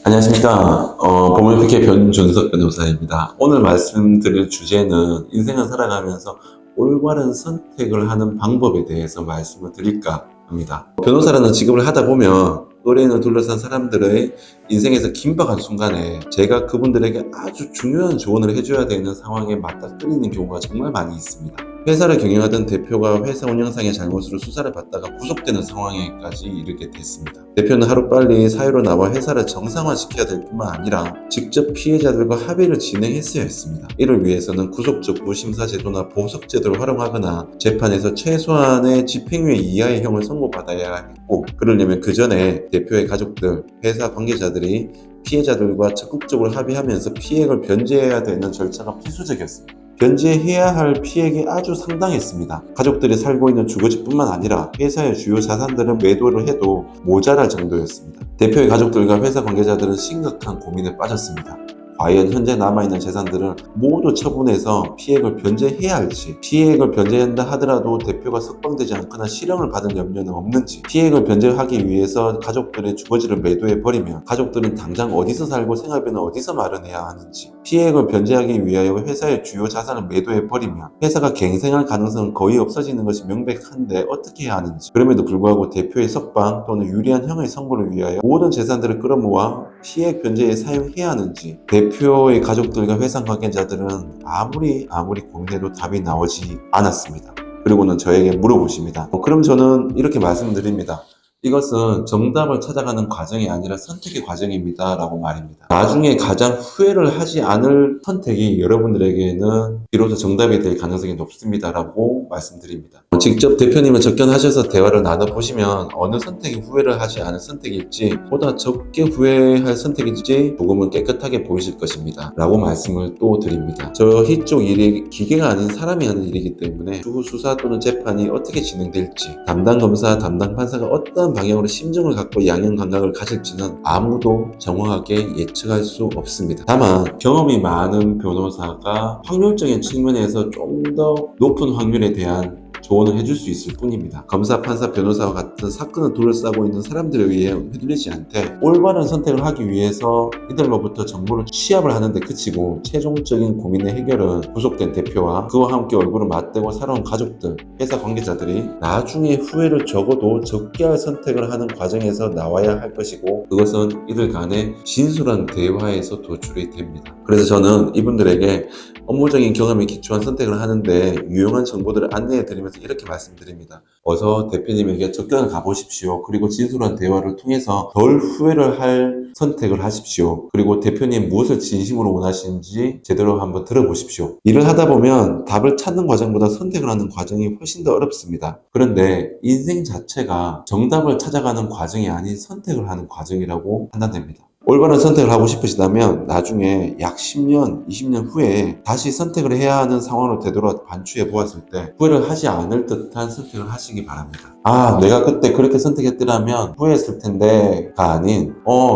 안녕하십니까. 보물 PK 변준석 변호사입니다. 오늘 말씀드릴 주제는 인생을 살아가면서 올바른 선택을 하는 방법에 대해서 말씀을 드릴까 합니다. 변호사라는 직업을 하다 보면 의뢰인을 둘러싼 사람들의 인생에서 긴박한 순간에 제가 그분들에게 아주 중요한 조언을 해줘야 되는 상황에 맞닥뜨리는 경우가 정말 많이 있습니다. 회사를 경영하던 대표가 회사 운영상의 잘못으로 수사를 받다가 구속되는 상황에까지 이르게 됐습니다. 대표는 하루빨리 사유로 나와 회사를 정상화시켜야 될 뿐만 아니라 직접 피해자들과 합의를 진행했어야 했습니다. 이를 위해서는 구속적 무심사 제도나 보석 제도를 활용하거나 재판에서 최소한의 집행유예 이하의 형을 선고받아야 했고, 그러려면 그 전에 대표의 가족들, 회사 관계자들이 피해자들과 적극적으로 합의하면서 피해를 변제해야 되는 절차가 필수적이었습니다. 변제해야 할 피해액이 아주 상당했습니다. 가족들이 살고 있는 주거지뿐만 아니라 회사의 주요 자산들은 매도를 해도 모자랄 정도였습니다. 대표의 가족들과 회사 관계자들은 심각한 고민에 빠졌습니다. 과연 현재 남아있는 재산들을 모두 처분해서 피해액을 변제해야 할지, 피해액을 변제한다 하더라도 대표가 석방되지 않거나 실형을 받을 염려는 없는지, 피해액을 변제하기 위해서 가족들의 주거지를 매도해버리면 가족들은 당장 어디서 살고 생활비는 어디서 마련해야 하는지, 피해액을 변제하기 위하여 회사의 주요 자산을 매도해버리면 회사가 갱생할 가능성은 거의 없어지는 것이 명백한데 어떻게 해야 하는지, 그럼에도 불구하고 대표의 석방 또는 유리한 형의 선고를 위하여 모든 재산들을 끌어모아 피해액 변제에 사용해야 하는지, 대표의 가족들과 회사 관계자들은 아무리 고민해도 답이 나오지 않았습니다. 그리고는 저에게 물어보십니다. 그럼 저는 이렇게 말씀드립니다. 이것은 정답을 찾아가는 과정이 아니라 선택의 과정입니다 라고 말입니다. 나중에 가장 후회를 하지 않을 선택이 여러분들에게는 비로소 정답이 될 가능성이 높습니다 라고 말씀드립니다. 직접 대표님을 접견하셔서 대화를 나눠보시면 어느 선택이 후회를 하지 않을 선택일지, 보다 적게 후회할 선택일지 조금은 깨끗하게 보이실 것입니다 라고 말씀을 또 드립니다. 저희 쪽 일이 기계가 아닌 사람이 하는 일이기 때문에 추후 수사 또는 재판이 어떻게 진행될지, 담당 검사, 담당 판사가 어떤 방향으로 심정을 갖고 양형 감각을 가질지는 아무도 정확하게 예측할 수 없습니다. 다만 경험이 많은 변호사가 확률적인 측면에서 좀 더 높은 확률에 대한 조언을 해줄 수 있을 뿐입니다. 검사, 판사, 변호사와 같은 사건을 둘러싸고 있는 사람들에 의해 휘둘리지 않되 올바른 선택을 하기 위해서 이들로부터 정보를 취합을 하는 데 그치고 최종적인 고민의 해결은 구속된 대표와 그와 함께 얼굴을 맞대고 살아온 가족들, 회사 관계자들이 나중에 후회를 적어도 적게 할 선택을 하는 과정에서 나와야 할 것이고, 그것은 이들 간의 진솔한 대화에서 도출이 됩니다. 그래서 저는 이분들에게 업무적인 경험에 기초한 선택을 하는데 유용한 정보들을 안내해 드리면서 이렇게 말씀드립니다. 어서 대표님에게 접견을 가보십시오. 그리고 진솔한 대화를 통해서 덜 후회를 할 선택을 하십시오. 그리고 대표님 무엇을 진심으로 원하시는지 제대로 한번 들어보십시오. 일을 하다 보면 답을 찾는 과정보다 선택을 하는 과정이 훨씬 더 어렵습니다. 그런데 인생 자체가 정답을 찾아가는 과정이 아닌 선택을 하는 과정이라고 판단됩니다. 올바른 선택을 하고 싶으시다면 나중에 약 10년, 20년 후에 다시 선택을 해야 하는 상황으로 되돌아 반추해 보았을 때 후회를 하지 않을 듯한 선택을 하시기 바랍니다. 아, 내가 그때 그렇게 선택했더라면 후회했을 텐데가 아닌,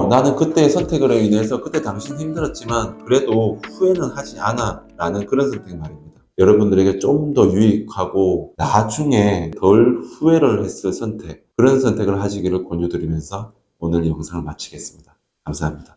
나는 그때의 선택으로 인해서 그때 당신 힘들었지만 그래도 후회는 하지 않아 라는 그런 선택 말입니다. 여러분들에게 좀 더 유익하고 나중에 덜 후회를 했을 선택, 그런 선택을 하시기를 권유드리면서 오늘 영상을 마치겠습니다. 감사합니다.